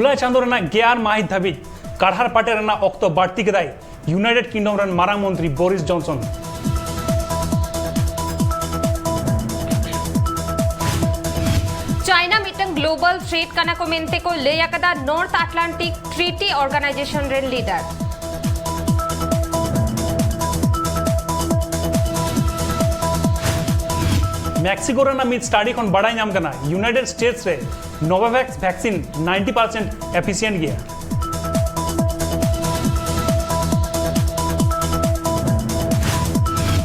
जुलाई चांदो रेना गेयार माहित धाबी काढ़ार पाटे रेना ऑक्तो बाड़ती केदाय यूनाइटेड किंगडम रेन मारांग मंत्री बोरिस जॉनसन। चाइना मिटंग ग्लोबल थ्रेट कना को मेंते को लेया कदा नॉर्थ अटलांटिक ट्रीटी ऑर्गेनाइजेशन रेन लीडर। मेक्सिको रेना मिड स्टडी खन बड़ाई नाम कना यूनाइटेड स्टेट्स रे नोवावैक्स वैक्सीन 90% एफिशिएंट गया।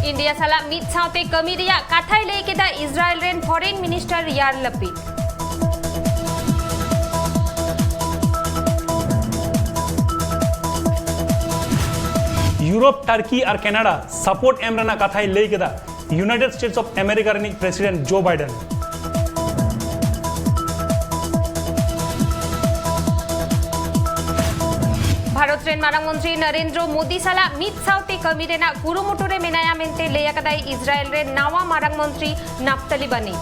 इंडिया साला मिड साउते कमी रिया काथाई ले केदा इजराइल रेन foreign minister Yair Lapid. Europe Turkey और कनाडा सपोर्ट एम रेना काथाई ले केदा यूनाइटेड स्टेट्स ऑफ अमेरिका रेनी प्रेसिडेंट जो बाइडेन। भारत रेन मारांग मंत्री नरेंद्र मोदी साला मिड साउते कमी रेना कुरुमुटुरे मेनाया मेंते लेया कदाई इजराइल रे नावा मारांग मंत्री नाफ्ताली बेनेट।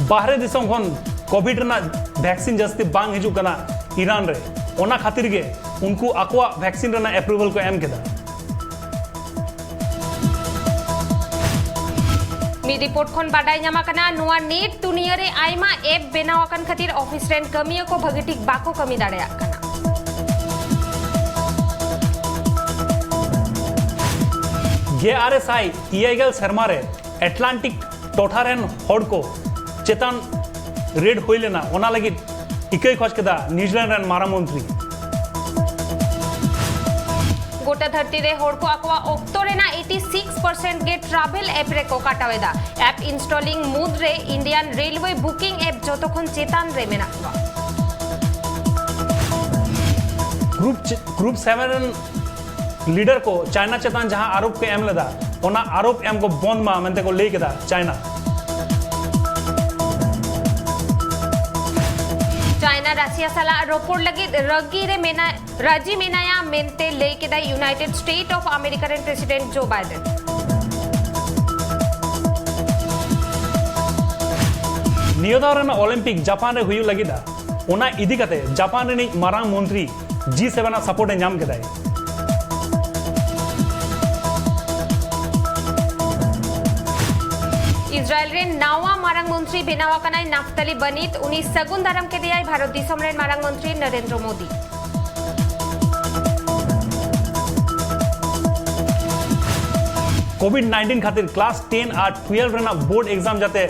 बाहरे दिसम खन कोविड रेना वैक्सीन जस्ती बांग हिजू कना ईरान रे ओना खातिर गे उनको अक्वा वैक्सीन रेना अप्रूवल को एम केदा। मी रिपोर्ट खन बाडाई ᱧᱟᱢᱟ ᱠᱟᱱᱟ ᱱᱚᱣᱟ नेट दुनिया रे आयमा ऐप बेनाव आकन खातिर ऑफिस रेन कमिया को भगटिक बाको कमी दाड़े आकना। गेआरएसआई इयागल शर्मा रे एटलांटिक टोठा रेन हॉड को चेतन रेड होई लेना ओना लगी इकई खोज केदा न्यूजीलैंड रेन मारा मंत्री। गोटा धरती रे होड़ को अक्वा ऑक्टो रेना 86% गे ट्रैवल ऐप रे को काटावेदा। ऐप इंस्टॉलिंग मूड रे इंडियन रेलवे बुकिंग ऐप जोतोखन चेतान रे मेनाकवा। ग्रुप 7 लीडर को चाइना चेतान जहां आरोप के एम लेदा ओना आरोप एम को बंद मा मेंते को ले केदा चाइना। चाइना रशिया साला रोपोर लगी रगी रे मेना राजी मेनाया मेंते ले केदा यूनाइटेड स्टेट ऑफ अमेरिका रे प्रेसिडेंट जो बाइडेन। नियोदारन ओलंपिक जापान रे हुयु लगिदा ओना इदी कते जापान रे मारांग मंत्री G7 सपोर्ट नाम केदाय। इजराइल रे नावा मारांग मंत्री बेनावा कनाय नाफ्ताली बेनेट उनी सगुन दारम के दियाय भारत दिसम रे मारांग मंत्री नरेंद्र मोदी। कोविड-19 खातिर क्लास 10 और 12 रेना बोर्ड एग्जाम जाते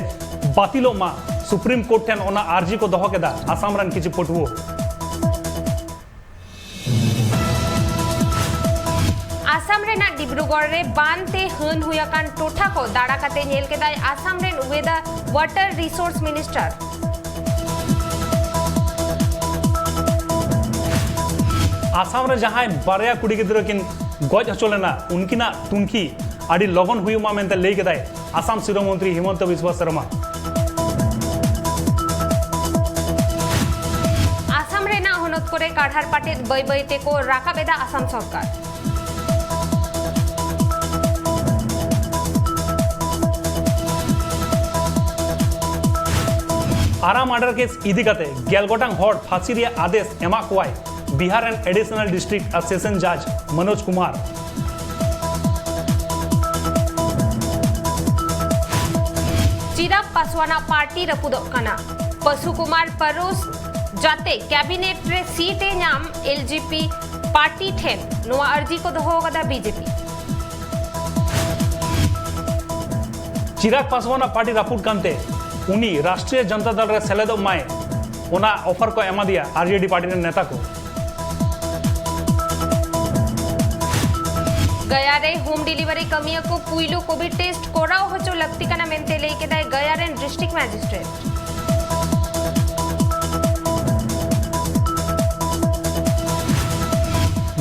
बातिलो मा सुप्रीम कोर्ट ठेन ओना आरजी को दोहो केदा आसाम रन किछि पटुओ। आसाम रेना डिब्रुगढ़ रे बानते हन हुयाकान टोठा को दाड़ा काते नेल केदाय आसाम रेन वेदर वाटर रिसोर्स मिनिस्टर। आसाम रे जहां बारया कुड़ी गिद्रो किन गज हचोलेना उनकिना तुनखी आडी लगन हुयुमा मेंते ले केदाय आसाम सिरो मंत्री हिमंत बिस्वा शर्मा। आसाम रेना हनत करे काढ़ार पाटे बय बयते को राकाबेदा आसाम सरकार। आरा मर्डर केस इदी कते गेलगोटांग हॉट फांसी रिया आदेश एमा कोय Bihar and additional district session जज मनोज कुमार। चिराग पासवान पार्टी रपुदो कना पशु कुमार परोस जाते कैबिनेट रे सीटे नाम एलजीपी पार्टी ठेन नोआ अर्जी को दोहो गदा बीजेपी। चिराग पासवान पार्टी रपुद कांते उनी राष्ट्रीय जनता दल रे सेलेदो माय ओना ऑफर को एमा दिया आरजेडी पार्टी ने नेता को। गया रे होम डिलीवरी कमिया को पुइलो कोविड टेस्ट कोराओ हचो लगती कना मेंते ले केदाय गया रे डिस्ट्रिक्ट मैजिस्ट्रेट।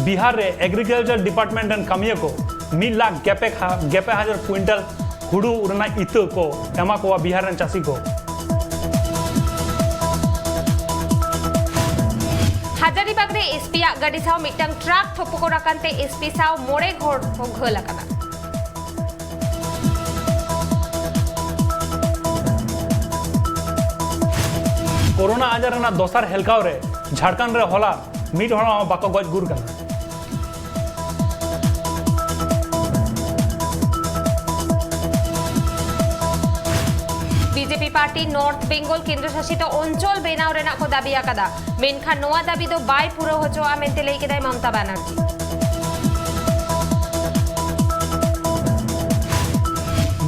बिहार रे एग्रीकल्चर डिपार्टमेंट एंड कमिया को 1 लाख गेपे हजार क्विंटल हुडू उरना इतो को एमा को बिहार रे चासी को। हजारीबाग रे एसपी गाड़ी साव मिटंग ट्रक ठोपको रकानते एसपी साव मोड़े घोड़ को घोला कना। कोरोना आजार रेना दोसार हेलकाव रे झारखंड रे होला मिट हड़ा बाको गज गुर कना। बीजेपी पार्टी नॉर्थ बेंगल केंद्र शासित अंचल बेनाव रेना को दाबी आकादा मेनखान नोआ दाबी दो बाय पुरो होचोआ मेंते लई केदाय ममता बनर्जी।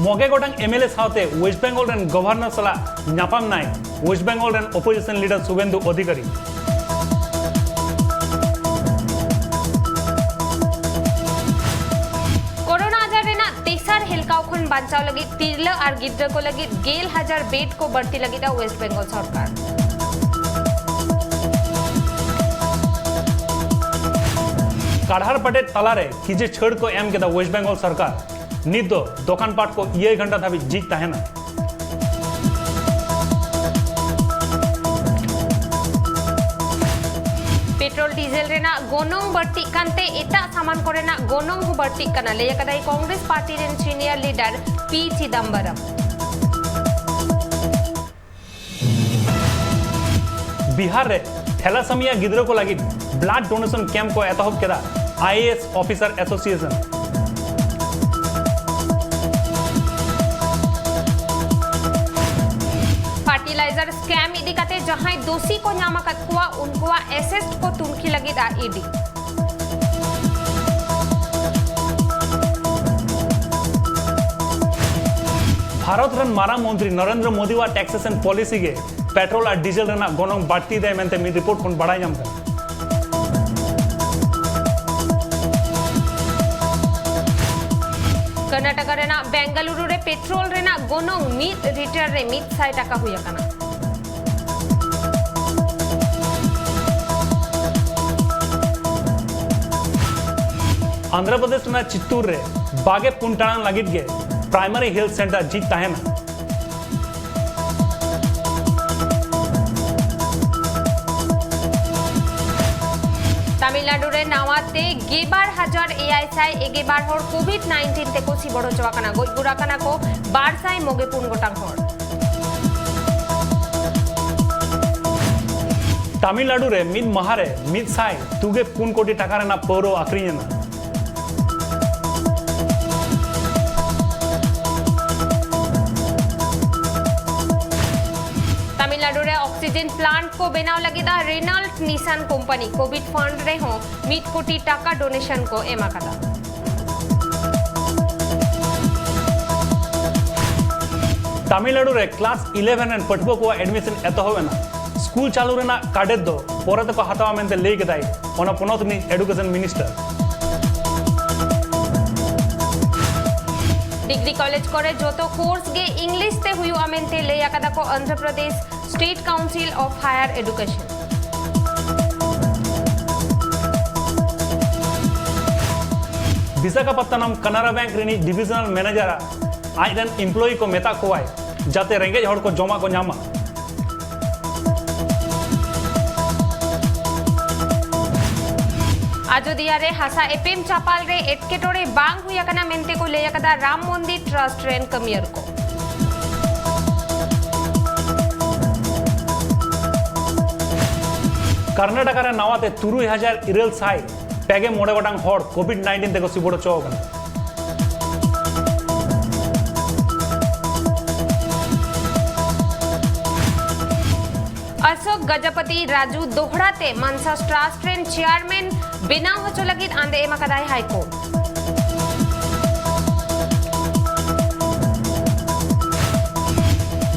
मोगे गोटांग एमएलए साथे वेस्ट बेंगल रेन गवर्नर सला न्यापाम नाय वेस्ट बेंगल रेन opposition leader Suvendu Adhikari. Corona आजार रेना तेसार हेलकाव खन बांचाव लगी तिरला और गिद्र को लगी 1000 बेड को बढ़ती लगी दा वेस्ट बेंगल सरकार। काढ़ार पटे तलारे किजे छड़ को एम केदा वेस्ट बेंगल सरकार नित दो दुकान पाट को 1 घंटा धाबी जीत तहना। पेट्रोल डीजल रेना गोनोंग बढ़ती कांते एटा सामान को रेना गोनोंग को बढ़ती कना ले कदाई कांग्रेस पार्टी रेन senior leader P Chidambaram. Bihar रे थैलासेमिया गिद्रो को लगी ब्लड डोनेशन कैंप को एतहब केदा IAS officer association. Fertiliser scam इदी काते जहां दोषी को नामा कतकुआ उनको एसेस्ट को तुनखी लगी दा ईडी। भारत रन मारा मंत्री नरेंद्र मोदी वा टैक्सेशन पॉलिसी के पेट्रोल और डीजल रेना गोनोंग बढ़ती दे मेंते मी रिपोर्ट खन बड़ाई जाम कर। कर्नाटक रेना बेंगलुरु रे पेट्रोल रेना गोनोंग मित रिटर रे 100 टाका हुई कना। आंध्र प्रदेश रेना चित्तूर रे बागे पुंटांग लगित गे प्राइमरी हेल्थ सेंटर जीत तहना। तमिलनाडु रे नावाते 11,000 एआईसाई एगेबार हर कोविड-19 ते को सिबड़ो चवाकना गोजगुराकना को बारसाई मोगेपुन गोटांग हर। तमिलनाडु रे मिद महारे मिद साई तुगे 3 कोटी टाका रेना पौरो आक्रियना। तमिलनाडु रे ऑक्सीजन प्लांट को बनाव लगी दा Renault Nissan company Covid fund रे हो 1 कोटी टाका डोनेशन को एमा कदा। तमिलनाडु रे क्लास 11 एंड पटबो को एडमिशन एतो होवेना स्कूल चालू रेना काडे दो पोरते को हतावा मेंते लेई केदाई ओना पोनोतनी एजुकेशन मिनिस्टर। डिग्री कॉलेज करे जो तो कोर्स गे इंग्लिश ते हुई अमेंते ले याकदा को Andhra Pradesh state council of higher education. Visakhapatnam Canara bank रेनी डिविजनल मैनेजर आइडन एम्प्लॉई को मेता कोवाय जाते रेंगेज हड़ को जमा को नामा। आजोदिया रे हासा एपीएम चापाल रे एटकेटोरे बांग हुई कना मेंते को ले कदा राम मंदिर ट्रस्ट रेन कमियर को। कर्नाटक रे नावाते 3000 इरेल साई पेगे मोड़े गोटांग हड़ कोविड-19 ते को सिबड़ो चोकना। अशोक गजपति राजू दोहड़ाते मानसास ट्रस्ट रेन चेयरमैन बिना होचो लगित आंदे एमा कदाई हाईकोर्ट।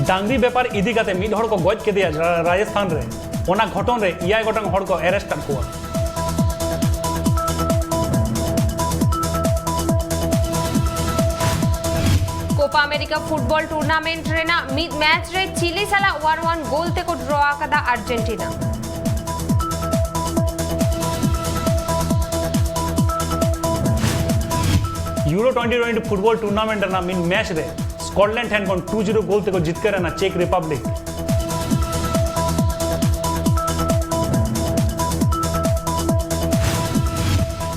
डांगरी व्यापार इदी काते मिड हड़ को गज के दिया राजस्थान रे ओना घटन रे 6 गोटांग हड़ को अरेस्ट कर कोआ। कोपा अमेरिका फुटबॉल टूर्नामेंट रेना मिड मैच रे चिली साला 1-1 गोल ते को ड्रॉ आकदा अर्जेंटीना। यूरो 2020 फुटबॉल टूर्नामेंट रेना मिड मैच रे स्कॉटलैंड हैन कोन 2-0 गोल ते को जीत कर रेना चेक रिपब्लिक।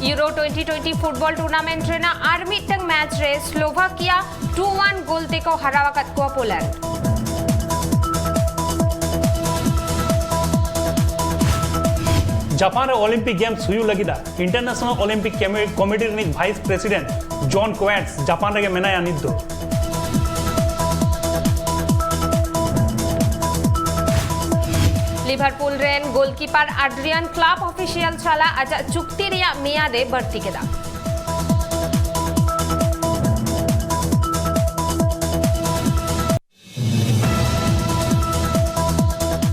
यूरो 2020 फुटबॉल टूर्नामेंट रेना आर्मी तंग मैच रे स्लोवाकिया 2-1 गोल ते को हरावा कतकुआ पोलैंड। जापान रे ओलंपिक गेम्स हुई लगिदा इंटरनेशनल ओलंपिक कमिटी रिनिज वाइस प्रेसिडेंट जॉन क्वेट्स जापान रे मेनाया नित दो लिवरपूल रेन गोलकीपर एड्रियन क्लब ऑफिशियल छाला आज चुक्ति रिया मियादे बढ़ती केदा